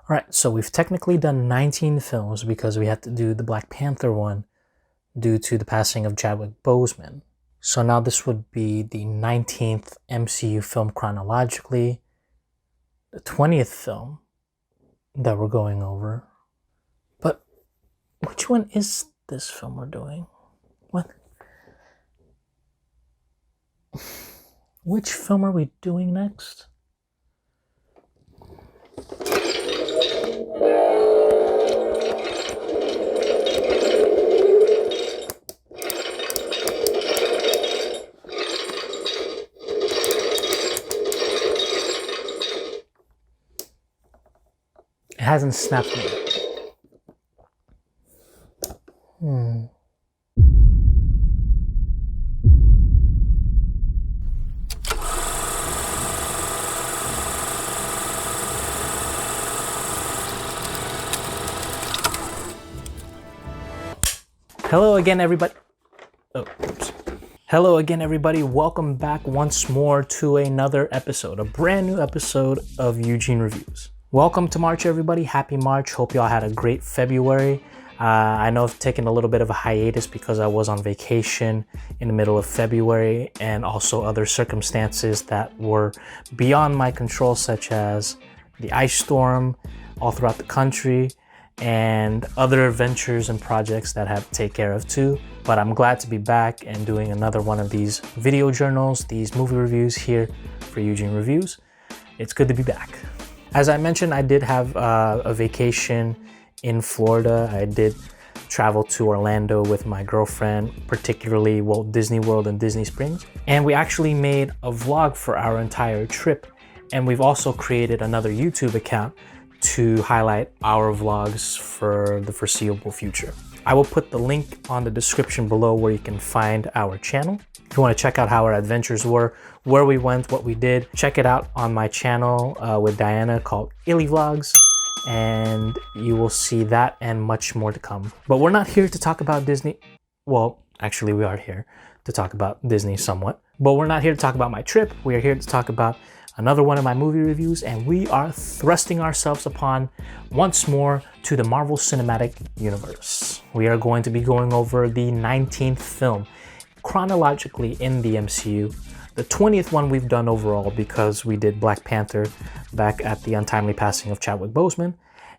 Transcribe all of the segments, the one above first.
Alright, so we've technically done 19 films because we had to do the Black Panther one due to the passing of Chadwick Boseman. So now this would be the 19th MCU film chronologically, the 20th film that we're going over. But which one is this film we're doing? What? Which film are we doing next? It hasn't snapped me yet. Hello again, everybody. Hello again, everybody. Welcome back once more to another episode, a brand new episode of Eugene Reviews. Welcome to March, everybody. Happy March. Hope y'all had a great February. I know I've taken a little bit of a hiatus because I was on vacation in the middle of February and also other circumstances that were beyond my control, such as the ice storm all throughout the country and other ventures and projects that I have to take care of too. But I'm glad to be back and doing another one of these video journals, these movie reviews here for Eugene Reviews. It's good to be back. As I mentioned, I did have a vacation in Florida. I did travel to Orlando with my girlfriend, particularly Walt Disney World and Disney Springs. And we actually made a vlog for our entire trip. And we've also created another YouTube account to highlight our vlogs for the foreseeable future. I will put the link on the description below where you can find our channel. If you want to check out how our adventures were, where we went, what we did, check it out on my channel with Diana called ILYVlogs, and you will see that and much more to come. But we're not here to talk about Disney. Well, actually we are here to talk about Disney somewhat, but we're not here to talk about my trip. We are here to talk about another one of my movie reviews, and we are thrusting ourselves upon once more to the Marvel Cinematic Universe. We are going to be going over the 19th film chronologically in the MCU, the 20th one we've done overall because we did Black Panther back at the untimely passing of Chadwick Boseman.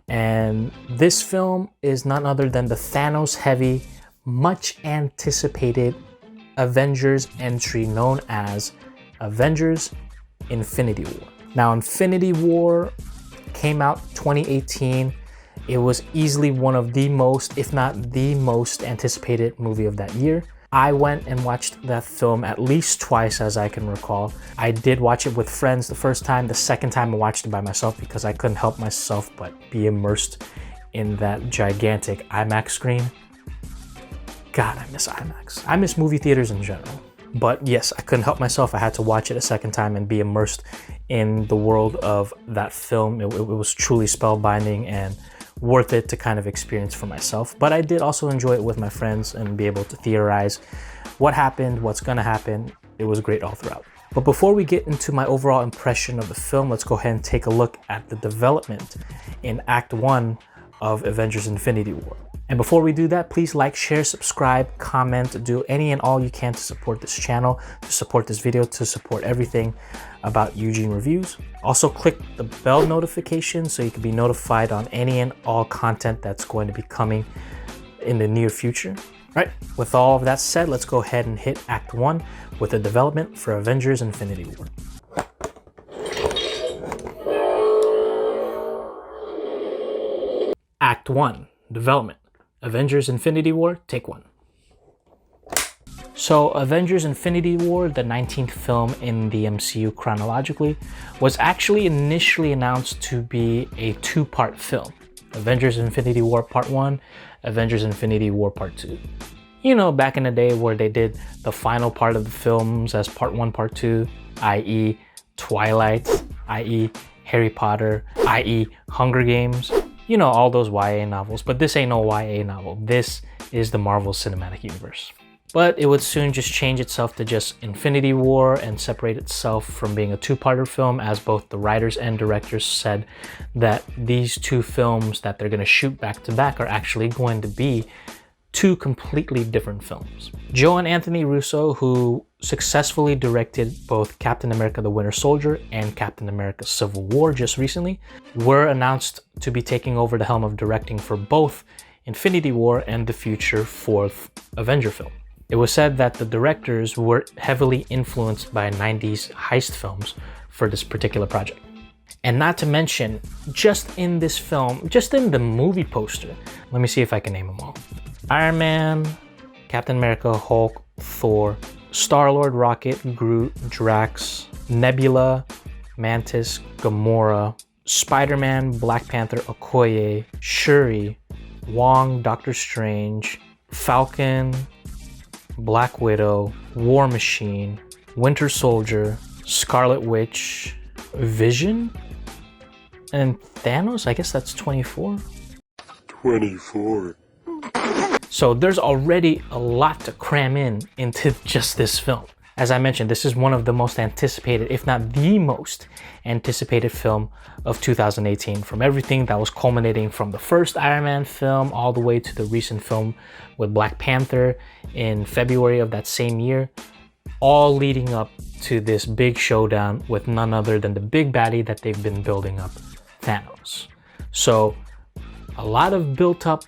And this film is none other than the Thanos-heavy, much anticipated Avengers entry known as Avengers Infinity War. Now, Infinity War came out 2018. It was easily one of the most, if not the most anticipated movie of that year. I went and watched that film at least twice as I can recall. I did watch it with friends the first time. The second time I watched it by myself because I couldn't help myself but be immersed in that gigantic IMAX screen. God, I miss IMAX. I miss movie theaters in general. But yes, I couldn't help myself. I had to watch it a second time and be immersed in the world of that film. It was truly spellbinding and worth it to kind of experience for myself. But I did also enjoy it with my friends and be able to theorize what happened, what's gonna happen. It was great all throughout. But before we get into my overall impression of the film, let's go ahead and take a look at the development in Act 1 of Avengers Infinity War. And before we do that, please like, share, subscribe, comment, do any and all you can to support this channel, to support this video, to support everything about Eugene Reviews. Also click the bell notification so you can be notified on any and all content that's going to be coming in the near future. All right, with all of that said, let's go ahead and hit Act 1 with the development for Avengers Infinity War. Act 1, Development. Avengers Infinity War, take 1. So Avengers Infinity War, the 19th film in the MCU chronologically, was actually initially announced to be a two-part film. Avengers Infinity War Part 1, Avengers Infinity War Part 2. You know, back in the day where they did the final part of the films as Part 1, Part 2, i.e. Twilight, i.e. Harry Potter, i.e. Hunger Games. You know, all those YA novels, but this ain't no YA novel. This is the Marvel Cinematic Universe. but it would soon just change itself to just Infinity War and separate itself from being a two-parter film, as both the writers and directors said that these two films that they're going to shoot back to back are actually going to be two completely different films. Joe and Anthony Russo, who successfully directed both Captain America: The Winter Soldier and Captain America: Civil War just recently, were announced to be taking over the helm of directing for both Infinity War and the future fourth Avenger film. It was said that the directors were heavily influenced by 90s heist films for this particular project. And not to mention, just in this film, just in the movie poster, let me see if I can name them all. Iron Man, Captain America, Hulk, Thor, Star-Lord, Rocket, Groot, Drax, Nebula, Mantis, Gamora, Spider-Man, Black Panther, Okoye, Shuri, Wong, Doctor Strange, Falcon, Black Widow, War Machine, Winter Soldier, Scarlet Witch, Vision, and Thanos. I guess that's 24. 24. So there's already a lot to cram into just this film. As I mentioned, this is one of the most anticipated, if not the most anticipated film of 2018. From everything that was culminating from the first Iron Man film all the way to the recent film with Black Panther in February of that same year, all leading up to this big showdown with none other than the big baddie that they've been building up, Thanos. So a lot of built up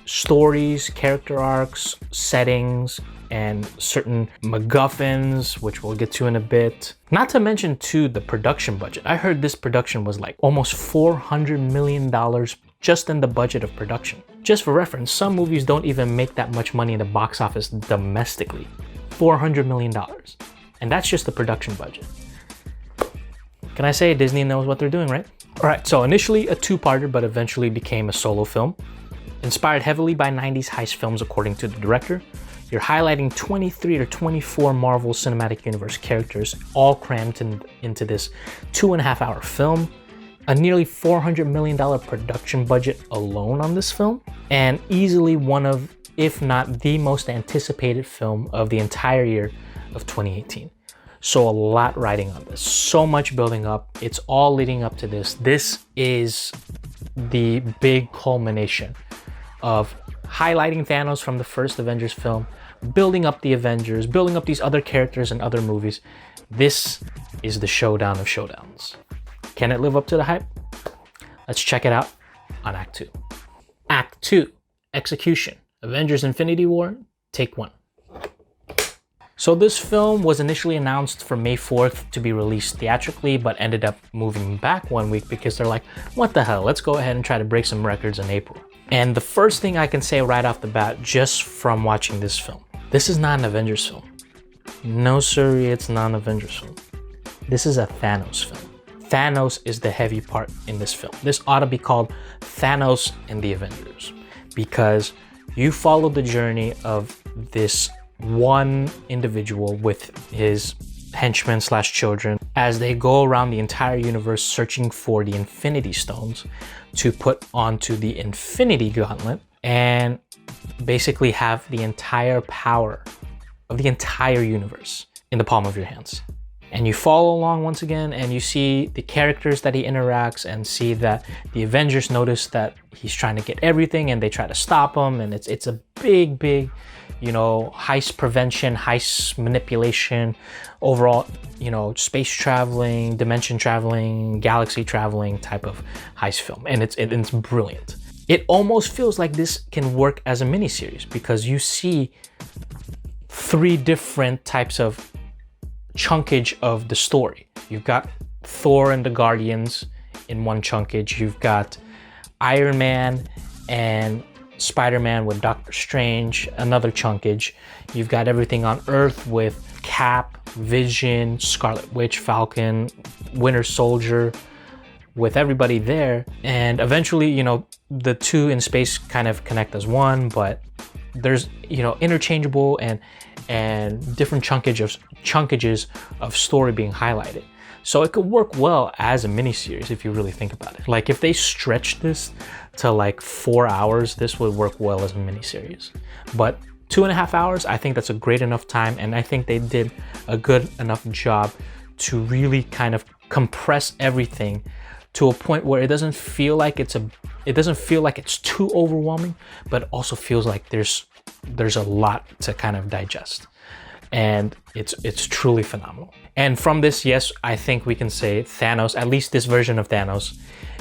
stories, character arcs, settings, and certain MacGuffins, which we'll get to in a bit. Not to mention too the production budget. I heard this production was like almost $400 million just in the budget of production. Just for reference, some movies don't even make that much money in the box office domestically. $400 million. And that's just the production budget. Can I say Disney knows what they're doing, right? All right, so initially a two-parter, but eventually became a solo film. Inspired heavily by 90s heist films, according to the director, you're highlighting 23 or 24 Marvel Cinematic Universe characters, all crammed into this 2.5-hour film, a nearly $400 million production budget alone on this film, and easily one of, if not the most anticipated film of the entire year of 2018. So a lot riding on this, so much building up. It's all leading up to this. This is the big culmination of highlighting Thanos from the first Avengers film, building up the Avengers, building up these other characters and other movies. This is the showdown of showdowns. Can it live up to the hype? Let's check it out on Act 2. Act 2, Execution, Avengers Infinity War, Take 1. So this film was initially announced for May 4th to be released theatrically, but ended up moving back 1 week because they're like, what the hell, let's go ahead and try to break some records in April. And the first thing I can say right off the bat, just from watching this film, this is not an Avengers film. No, sir, it's not an Avengers film. This is a Thanos film. Thanos is the heavy part in this film. This ought to be called Thanos and the Avengers, because you follow the journey of this one individual with his henchmen / children as they go around the entire universe searching for the Infinity Stones to put onto the Infinity Gauntlet and basically have the entire power of the entire universe in the palm of your hands. And you follow along once again and you see the characters that he interacts and see that the Avengers notice that he's trying to get everything and they try to stop him, and it's a big, you know, heist prevention, heist manipulation, overall, you know, space traveling, dimension traveling, galaxy traveling type of heist film. And it's brilliant. It almost feels like this can work as a miniseries because you see 3 different types of chunkage of the story. You've got Thor and the Guardians in one chunkage. You've got Iron Man and Spider-Man with Doctor Strange, another chunkage. You've got everything on Earth with Cap, Vision, Scarlet Witch, Falcon, Winter Soldier, with everybody there. And eventually, you know, the 2 in space kind of connect as one, but there's, you know, interchangeable and different chunkages of story being highlighted. So it could work well as a miniseries if you really think about it. Like if they stretch this to like 4 hours, this would work well as a miniseries. But 2.5 hours, I think that's a great enough time, and I think they did a good enough job to really kind of compress everything to a point where it doesn't feel like it's too overwhelming, but it also feels like there's a lot to kind of digest. And it's truly phenomenal. And from this, yes, I think we can say Thanos, at least this version of Thanos,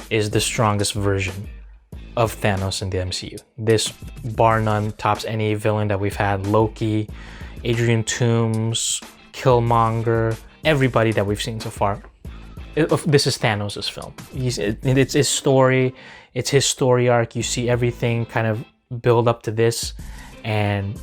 is the strongest version of Thanos in the MCU. This, bar none, tops any villain that we've had. Loki, Adrian Toomes, Killmonger, everybody that we've seen so far. This is Thanos' film. It's his story, it's his story arc. You see everything kind of build up to this, and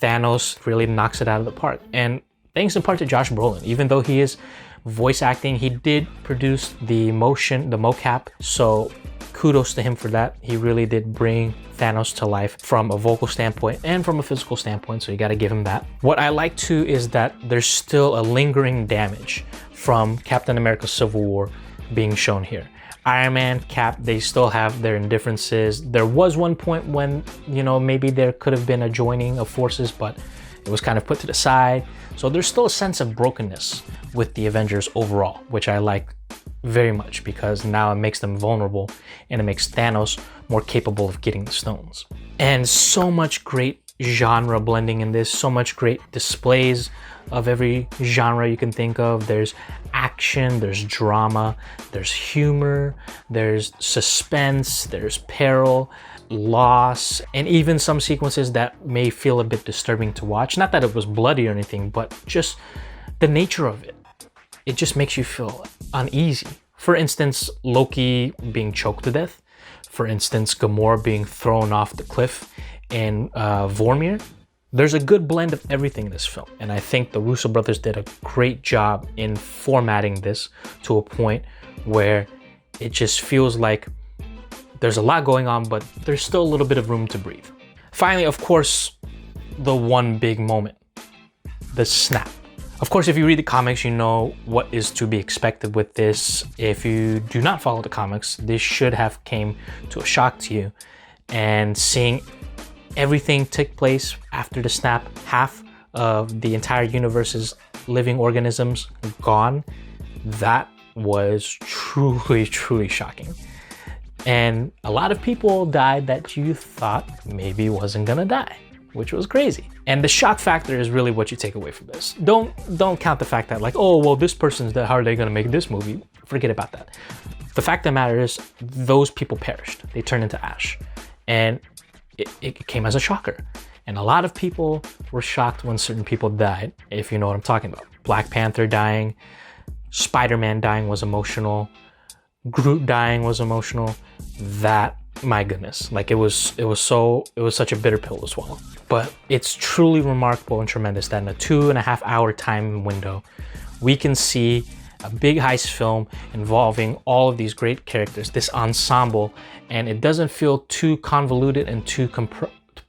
Thanos really knocks it out of the park. And thanks in part to Josh Brolin. Even though he is voice acting, he did produce the mocap, so kudos to him for that. He really did bring Thanos to life from a vocal standpoint and from a physical standpoint, so you got to give him that. What I like too is that there's still a lingering damage from Captain America Civil War being shown here. Iron Man, Cap, they still have their indifferences. There was one point when, you know, maybe there could have been a joining of forces, but it was kind of put to the side. So there's still a sense of brokenness with the Avengers overall, which I like very much, because now it makes them vulnerable and it makes Thanos more capable of getting the stones. And so much great genre blending in this, so much great displays of every genre you can think of. There's action, there's drama, there's humor, there's suspense, there's peril, loss, and even some sequences that may feel a bit disturbing to watch. Not that it was bloody or anything, but just the nature of it. It just makes you feel uneasy. For instance, Loki being choked to death. For instance, Gamora being thrown off the cliff in Vormir. There's a good blend of everything in this film, and I think the Russo brothers did a great job in formatting this to a point where it just feels like there's a lot going on, but there's still a little bit of room to breathe. Finally, of course, the one big moment, the snap. Of course, if you read the comics, you know what is to be expected with this. If you do not follow the comics, this should have came to a shock to you. And seeing everything take place after the snap, half of the entire universe's living organisms gone, that was truly, truly shocking. And a lot of people died that you thought maybe wasn't gonna die, which was crazy. And the shock factor is really what you take away from this. Don't count the fact that like, oh, well, this person's dead, how are they gonna make this movie? Forget about that. The fact of the matter is those people perished. They turned into ash. And it came as a shocker. And a lot of people were shocked when certain people died, if you know what I'm talking about. Black Panther dying, Spider-Man dying was emotional, Groot dying was emotional. That, my goodness, like it was such a bitter pill to swallow. But it's truly remarkable and tremendous that in a 2.5 hour time window, we can see a big heist film involving all of these great characters, this ensemble, and it doesn't feel too convoluted and too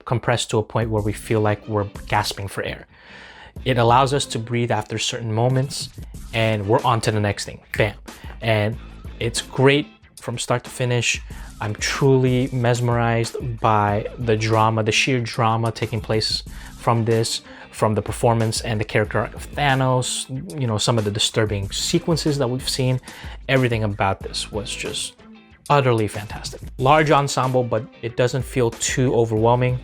compressed to a point where we feel like we're gasping for air. It allows us to breathe after certain moments, and we're on to the next thing, bam. And it's great from start to finish. I'm truly mesmerized by the drama, the sheer drama taking place from this, from the performance and the character arc of Thanos, you know, some of the disturbing sequences that we've seen. Everything about this was just utterly fantastic. Large ensemble, but it doesn't feel too overwhelming.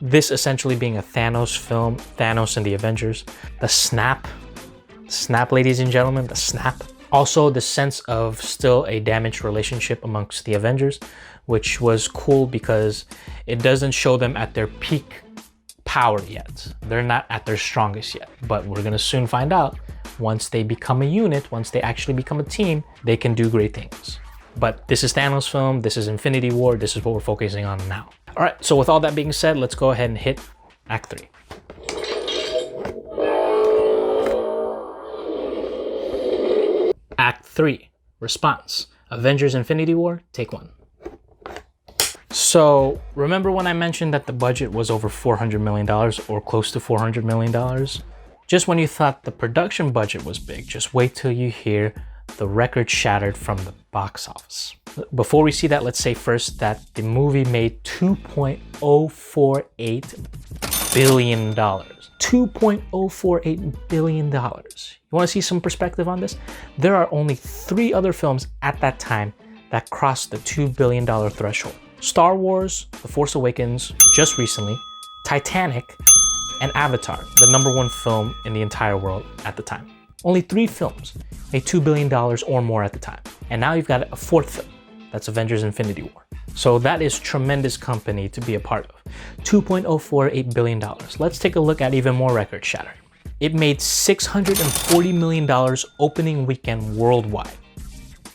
This essentially being a Thanos film, Thanos and the Avengers. The snap, ladies and gentlemen, the snap. Also, the sense of still a damaged relationship amongst the Avengers, which was cool because it doesn't show them at their peak power yet. They're not at their strongest yet, but we're gonna soon find out. Once they become a unit, once they actually become a team, they can do great things. But this is Thanos' film, this is Infinity War, this is what we're focusing on now. All right, so with all that being said, let's go ahead and hit Act 3. Act 3, response. Avengers Infinity War, take 1. So remember when I mentioned that the budget was over $400 million or close to $400 million? Just when you thought the production budget was big, just wait till you hear the record shattered from the box office. Before we see that, let's say first that the movie made $2.048 billion. $2.048 billion. You want to see some perspective on this? There are only 3 other films at that time that crossed the $2 billion threshold. Star Wars, The Force Awakens, just recently, Titanic, and Avatar, the #1 film in the entire world at the time. Only 3 films made $2 billion or more at the time. And now you've got a 4th film, that's Avengers Infinity War. So that is tremendous company to be a part of. $2.048 billion. Let's take a look at even more records shattering. It made $640 million opening weekend worldwide.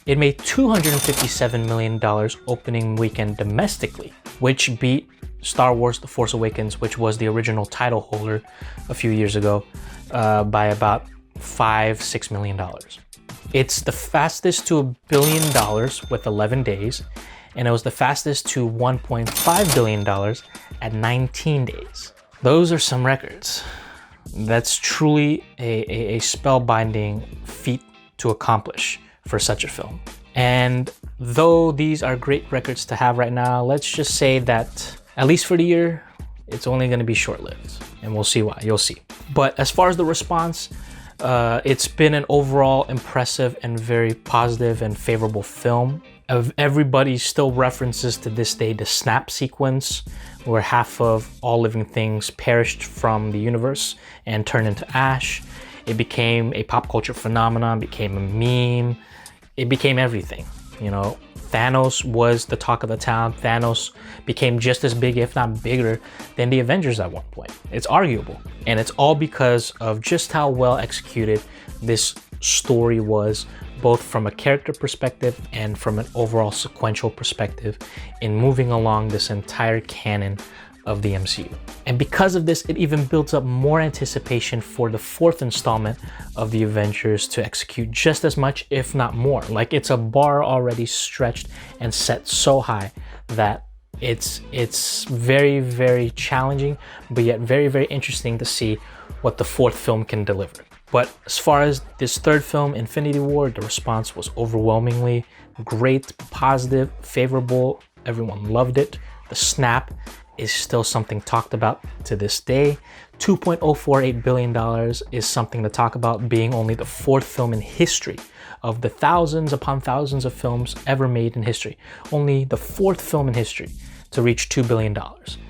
It made $257 million opening weekend domestically, which beat Star Wars The Force Awakens, which was the original title holder a few years ago, by about $5-6 million. It's the fastest to $1 billion with 11 days, and it was the fastest to $1.5 billion at 19 days. Those are some records. That's truly a spellbinding feat to accomplish for such a film. And though these are great records to have right now, let's just say that at least for the year, it's only going to be short-lived, and we'll see why. You'll see. But as far as the response, it's been an overall impressive and very positive and favorable film. Everybody still references to this day the snap sequence, where half of all living things perished from the universe and turned into ash. It became a pop culture phenomenon, became a meme. It became everything, you know. Thanos was the talk of the town. Thanos became just as big, if not bigger, than the Avengers at one point. It's arguable. And it's all because of just how well executed this story was, both from a character perspective and from an overall sequential perspective in moving along this entire canon of the MCU. And because of this, it even builds up more anticipation for the 4th installment of the Avengers to execute just as much, if not more. Like, it's a bar already stretched and set so high that it's very, very challenging, but yet very, very interesting to see what the 4th film can deliver. But as far as this 3rd film, Infinity War, the response was overwhelmingly great, positive, favorable. Everyone loved it. The snap is still something talked about to this day. $2.048 billion is something to talk about, being only the 4th film in history of the thousands upon thousands of films ever made in history. Only the 4th film in history to reach $2 billion.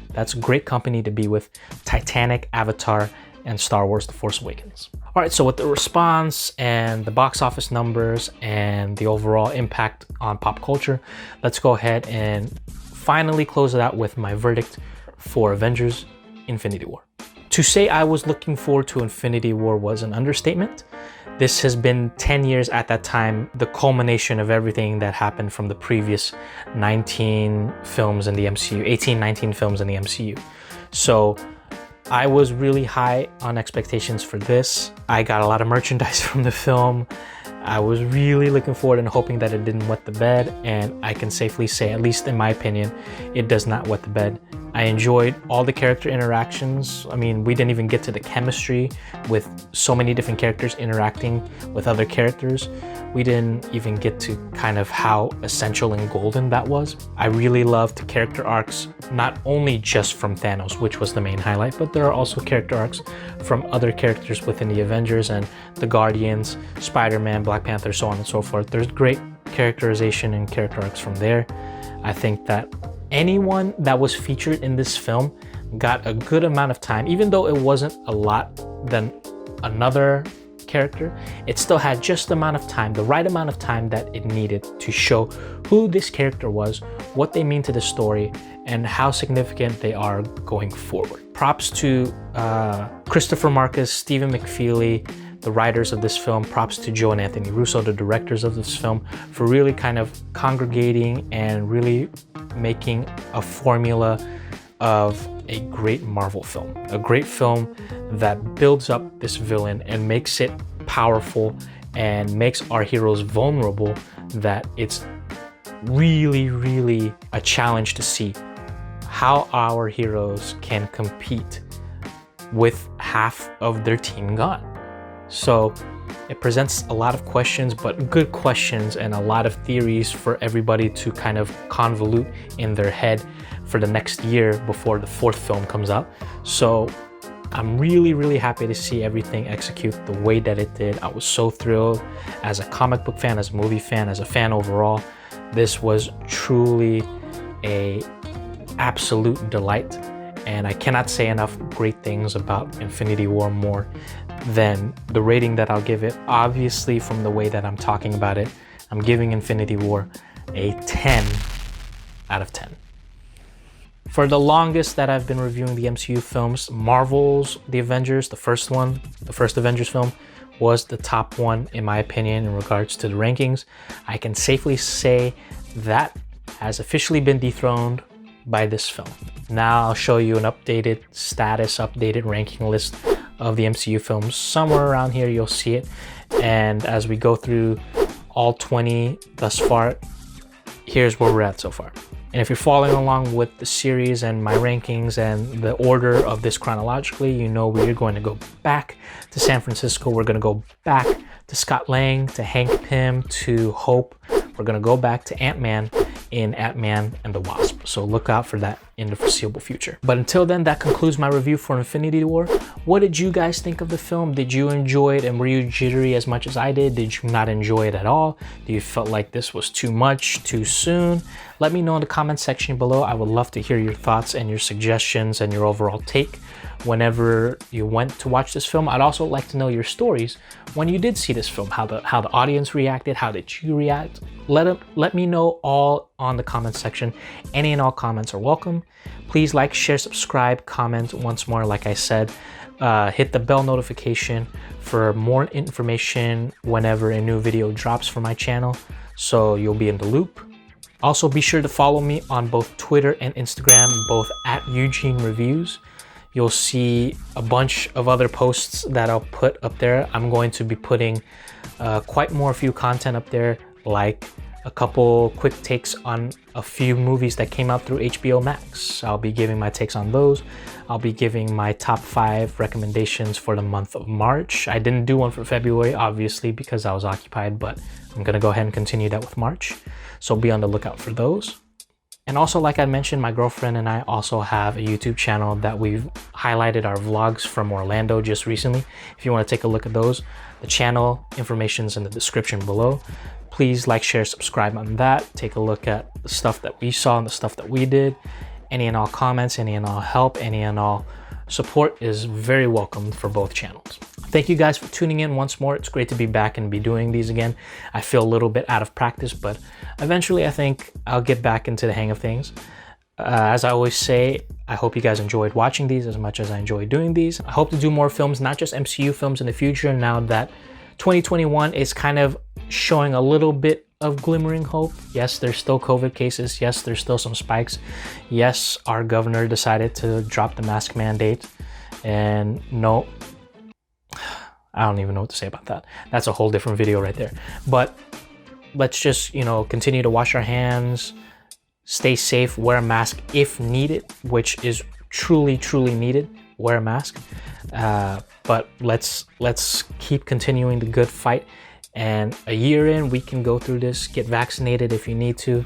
That's great company to be with. Titanic, Avatar, and Star Wars The Force Awakens. All right, so with the response and the box office numbers and the overall impact on pop culture, let's go ahead and finally close it out with my verdict for Avengers Infinity War. To say I was looking forward to Infinity War was an understatement. This has been 10 years at that time, the culmination of everything that happened from the previous 19 films in the MCU, 19 films in the MCU. So I was really high on expectations for this. I got a lot of merchandise from the film. I was really looking forward and hoping that it didn't wet the bed, and I can safely say, at least in my opinion, it does not wet the bed. I enjoyed all the character interactions. I mean, we didn't even get to the chemistry with so many different characters interacting with other characters. We didn't even get to kind of how essential and golden that was. I really loved character arcs, not only just from Thanos, which was the main highlight, but there are also character arcs from other characters within the Avengers and the Guardians, Spider-Man, Black Panther, so on and so forth. There's great characterization and character arcs from there. I think that anyone that was featured in this film got a good amount of time, even though it wasn't a lot than another character. It still had just the amount of time, the right amount of time that it needed to show who this character was, what they mean to the story, and how significant they are going forward. Props to Christopher Marcus, Stephen McFeely, the writers of this film. Props to Joe and Anthony Russo, the directors of this film, for really kind of congregating and really making a formula of a great Marvel film. A great film that builds up this villain and makes it powerful and makes our heroes vulnerable, that it's really, really a challenge to see how our heroes can compete with half of their team gone. So it presents a lot of questions, but good questions, and a lot of theories for everybody to kind of convolute in their head for the next year before the 4th film comes out. So I'm really happy to see everything execute the way that it did. I was so thrilled as a comic book fan, as a movie fan, as a fan overall. This was truly a absolute delight, and I cannot say enough great things about Infinity War more than the rating that I'll give it. Obviously, from the way that I'm talking about it, I'm giving Infinity War a 10 out of 10. For the longest that I've been reviewing the MCU films, Marvel's The Avengers, the first Avengers film, was the top one in my opinion in regards to the rankings. I can safely say that has officially been dethroned by this film. Now I'll show you an updated status, updated ranking list of the MCU films. Somewhere around here you'll see it. And as we go through all 20 thus far, here's where we're at so far. And if you're following along with the series and my rankings and the order of this chronologically, you know we're going to go back to San Francisco. We're going to go back to Scott Lang, to Hank Pym, to Hope. We're going to go back to Ant-Man in Ant-Man and the Wasp. So look out for that in the foreseeable future. But until then, that concludes my review for Infinity War. What did you guys think of the film? Did you enjoy it, and were you jittery as much as I did? Did you not enjoy it at all? Do you felt like this was too much, too soon? Let me know in the comment section below. I would love to hear your thoughts and your suggestions and your overall take whenever you went to watch this film. I'd also like to know your stories when you did see this film, how the audience reacted, how did you react? Let me know all on the comment section. Any and all comments are welcome. Please like, share, subscribe, comment once more. Like I said, hit the bell notification for more information whenever a new video drops for my channel, so you'll be in the loop. Also, be sure to follow me on both Twitter and Instagram, both at EUGENE'S. You'll see a bunch of other posts that I'll put up there. I'm going to be putting quite a few content up there, like a couple quick takes on a few movies that came out through HBO Max. I'll be giving my takes on those. I'll be giving my top 5 recommendations for the month of March. I didn't do one for February, obviously, because I was occupied, but I'm gonna go ahead and continue that with March. So be on the lookout for those. And also, like I mentioned, my girlfriend and I also have a YouTube channel that we've highlighted our vlogs from Orlando just recently. If you want to take a look at those, the channel information's in the description below. Please like, share, subscribe on that. Take a look at the stuff that we saw and the stuff that we did. Any and all comments, any and all help, any and all support is very welcome for both channels. Thank you guys for tuning in once more. It's great to be back and be doing these again. I feel a little bit out of practice, but eventually I think I'll get back into the hang of things. As I always say, I hope you guys enjoyed watching these as much as I enjoy doing these. I hope to do more films, not just MCU films in the future, now that 2021 is kind of showing a little bit of glimmering hope. Yes, there's still COVID cases. Yes, there's still some spikes. Yes, our governor decided to drop the mask mandate. And no, I don't even know what to say about that. That's a whole different video right there. But let's just, continue to wash our hands, stay safe, wear a mask if needed, which is truly needed. Wear a mask. But let's keep continuing the good fight. And a year in, we can go through this, get vaccinated if you need to,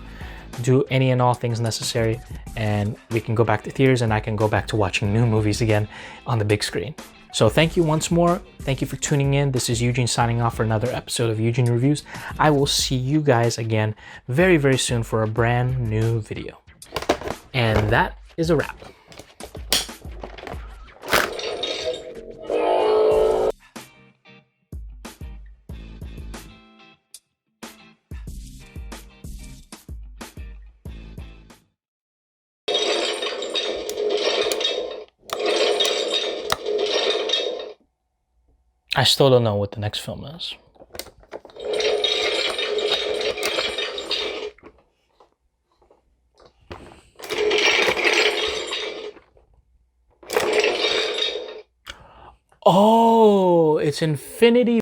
do any and all things necessary, and we can go back to theaters and I can go back to watching new movies again on the big screen. So thank you once more. Thank you for tuning in. This is Eugene signing off for another episode of Eugene Reviews. I will see you guys again very soon for a brand new video. And that is a wrap. I still don't know what the next film is. Oh, it's Infinity.